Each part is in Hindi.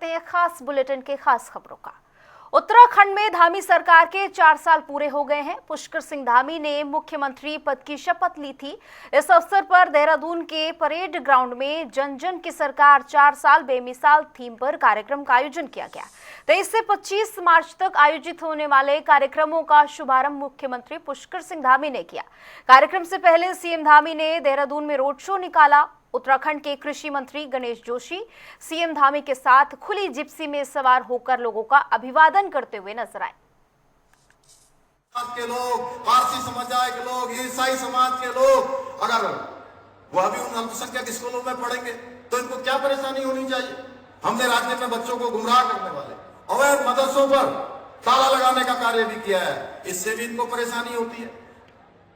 हैं खास बुलेटिन के खास खबरों का। उत्तराखंड में धामी सरकार के 4 साल पूरे हो गए हैं। पुष्कर सिंह धामी ने मुख्यमंत्री पद की शपथ ली थी। इस अवसर पर देहरादून के परेड ग्राउंड में जन जन की सरकार 4 साल बेमिसाल थीम पर कार्यक्रम का आयोजन किया गया। 23 से 25 मार्च तक आयोजित होने वाले कार्यक्रमों का शुभारंभ मुख्यमंत्री पुष्कर सिंह धामी ने किया। कार्यक्रम से पहले सीएम धामी ने देहरादून में रोड शो निकाला। उत्तराखंड के कृषि मंत्री गणेश जोशी सीएम धामी के साथ खुली जिप्सी में सवार होकर लोगों का अभिवादन करते हुए नजर आए। के लोग, पारसी समुदाय के लोग, ईसाई समाज के लोग अगर वह भी उन अल्पसंख्यक स्कूलों में पढ़ेंगे तो इनको क्या परेशानी होनी चाहिए। हमने राज्य में बच्चों को गुमराह करने वाले अवैध मदरसों पर ताला लगाने का कार्य भी किया है, इससे भी इनको परेशानी होती है।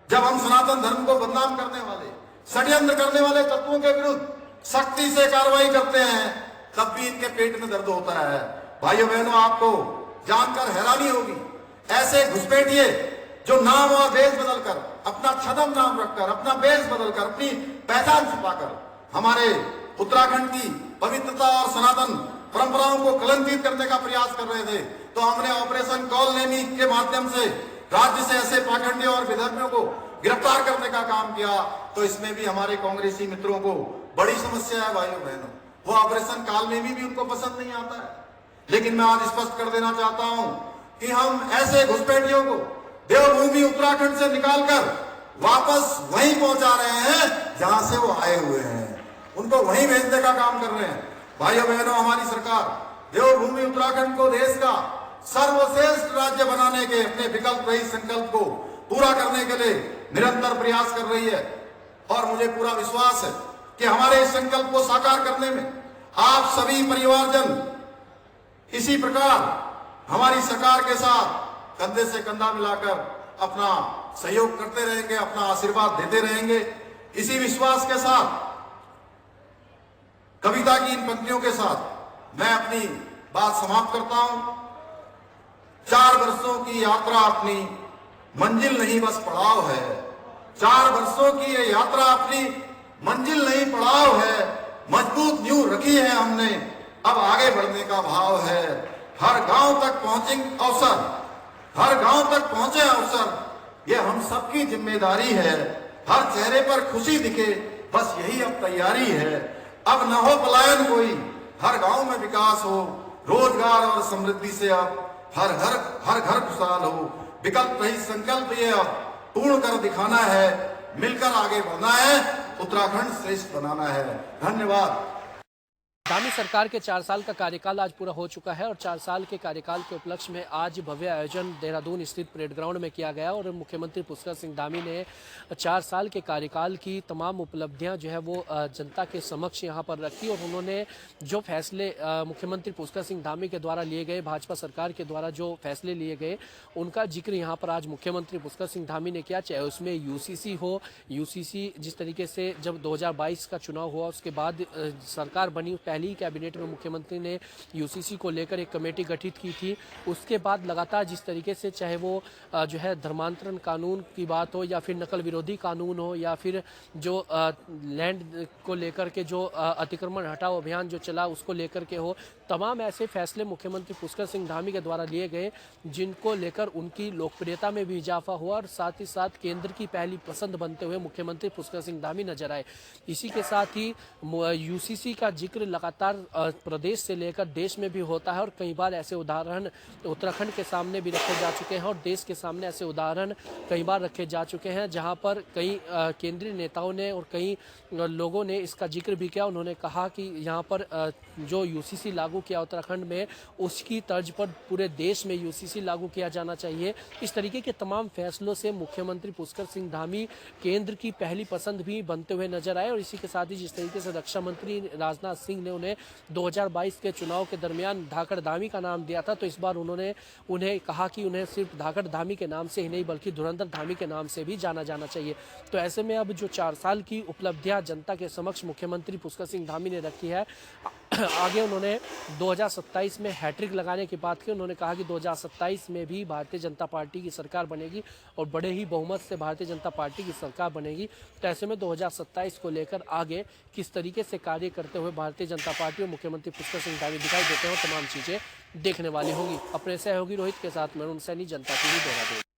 जब हम सनातन धर्म को बदनाम करने वाले, षड्यंत्र करने वाले तत्वों के विरुद्ध सख्ती से कार्रवाई करते हैं, तब भी इनके पेट में दर्द होता है। भाइयों बहनों, आपको जानकर हैरानी होगी, ऐसे घुसपैठिए जो नाम और देश बदलकर, अपना छदम नाम रखकर, अपना बेस बदलकर, अपनी पहचान छुपाकर हमारे उत्तराखंड की पवित्रता और सनातन परंपराओं को कलंकित करने का प्रयास कर रहे थे। तो हमने ऑपरेशन कॉल नेमी के माध्यम से राज्य से ऐसे पाखंडी और विधर्मियों को गिरफ्तार करने का काम किया। तो इसमें भी हमारे कांग्रेसी मित्रों को बड़ी समस्या है। भाइयों बहनों, वो ऑपरेशन काल में भी उनको पसंद नहीं आता है। लेकिन मैं आज स्पष्ट कर देना चाहता हूं कि हम ऐसे घुसपैठियों को देवभूमि उत्तराखंड से निकालकर वापस वहीं पहुंचा रहे हैं जहां से वो आए हुए हैं, उनको वहीं भेजने का काम कर रहे हैं। भाइयों बहनों, हमारी सरकार देवभूमि उत्तराखंड को देश का सर्वश्रेष्ठ राज्य बनाने के अपने विकल्प रहित संकल्प को पूरा करने के लिए निरंतर प्रयास कर रही है। और मुझे पूरा विश्वास है कि हमारे इस संकल्प को साकार करने में आप सभी परिवारजन इसी प्रकार हमारी सरकार के साथ कंधे से कंधा मिलाकर अपना सहयोग करते रहेंगे, अपना आशीर्वाद देते रहेंगे। इसी विश्वास के साथ कविता की इन पंक्तियों के साथ मैं अपनी बात समाप्त करता हूं। 4 वर्षों की यात्रा अपनी मंजिल नहीं बस पड़ाव है। 4 वर्षों की ये यात्रा अपनी मंजिल नहीं पड़ाव है। मजबूत नींव रखी है हमने, अब आगे बढ़ने का भाव है। हर गांव तक पहुंचे अवसर, हर गांव तक पहुंचे अवसर, ये हम सबकी जिम्मेदारी है। हर चेहरे पर खुशी दिखे, बस यही अब तैयारी है। अब न हो पलायन कोई, हर गांव में विकास हो, रोजगार और समृद्धि से अब हर घर खुशहाल हो। विकल्प रहित संकल्प ये अब पूर्ण कर दिखाना है। मिलकर आगे बढ़ना है, उत्तराखंड श्रेष्ठ बनाना है। धन्यवाद। धामी सरकार के 4 साल का कार्यकाल आज पूरा हो चुका है और 4 साल के कार्यकाल के उपलक्ष्य में आज भव्य आयोजन देहरादून स्थित परेड ग्राउंड में किया गया और मुख्यमंत्री पुष्कर सिंह धामी ने 4 साल के कार्यकाल की तमाम उपलब्धियां जो है वो जनता के समक्ष यहां पर रखी और उन्होंने जो फैसले मुख्यमंत्री पुष्कर सिंह धामी के द्वारा लिए गए, भाजपा सरकार के द्वारा जो फैसले लिए गए, उनका जिक्र यहाँ पर आज मुख्यमंत्री पुष्कर सिंह धामी ने किया। चाहे उसमें यूसीसी हो, यूसीसी जिस तरीके से जब 2022 का चुनाव हुआ उसके बाद सरकार बनी, पहली कैबिनेट में मुख्यमंत्री ने यूसीसी को लेकर एक कमेटी गठित की थी। उसके बाद लगातार जिस तरीके से चाहे वो जो है धर्मांतरण कानून की बात हो या फिर नकल विरोधी कानून हो या फिर जो लैंड को लेकर के जो अतिक्रमण हटाओ अभियान जो चला उसको लेकर के हो, तमाम ऐसे फैसले मुख्यमंत्री पुष्कर सिंह धामी के द्वारा लिए गए जिनको लेकर उनकी लोकप्रियता में भी इजाफा हुआ और साथ ही साथ केंद्र की पहली पसंद बनते हुए मुख्यमंत्री पुष्कर सिंह धामी नजर आए। इसी के साथ ही यूसीसी का जिक्र लगातार प्रदेश से लेकर देश में भी होता है और कई बार ऐसे उदाहरण उत्तराखंड के सामने भी रखे जा चुके हैं और देश के सामने ऐसे उदाहरण कई बार रखे जा चुके हैं जहां पर कई केंद्रीय नेताओं ने और कई लोगों ने इसका जिक्र भी किया। उन्होंने कहा कि यहाँ पर जो यूसीसी लागू किया उत्तराखंड में, उसकी तर्ज पर पूरे देश में यूसीसी लागू किया जाना चाहिए। इस तरीके के तमाम फैसलों से मुख्यमंत्री पुष्कर सिंह धामी केंद्र की पहली पसंद भी बनते हुए नजर आए और इसी के साथ ही जिस तरीके से रक्षा मंत्री राजनाथ सिंह ने उन्हें 2022 के चुनाव के दरमियान धाकड़ धामी का नाम दिया था, तो इस बार उन्होंने उन्हें कहा कि उन्हें सिर्फ धाकड़ धामी के नाम से ही नहीं बल्कि धुरंधर धामी के नाम से भी जाना जाना चाहिए। तो ऐसे में अब जो 4 साल की उपलब्धियां जनता के समक्ष मुख्यमंत्री पुष्कर सिंह धामी ने रखी है, आगे उन्होंने 2027 में हैट्रिक लगाने की बात की। उन्होंने कहा कि 2027 में भी भारतीय जनता पार्टी की सरकार बनेगी और बड़े ही बहुमत से भारतीय जनता पार्टी की सरकार बनेगी। तो ऐसे में 2027 को लेकर आगे किस तरीके से कार्य करते हुए भारतीय जनता पार्टी और मुख्यमंत्री पुष्कर सिंह धामी दिखाई देते हैं, तमाम चीज़ें देखने वाली होंगी। अपने सहयोगी रोहित के साथ मैं अरुण सैनी, जनता टीवी देहरादून।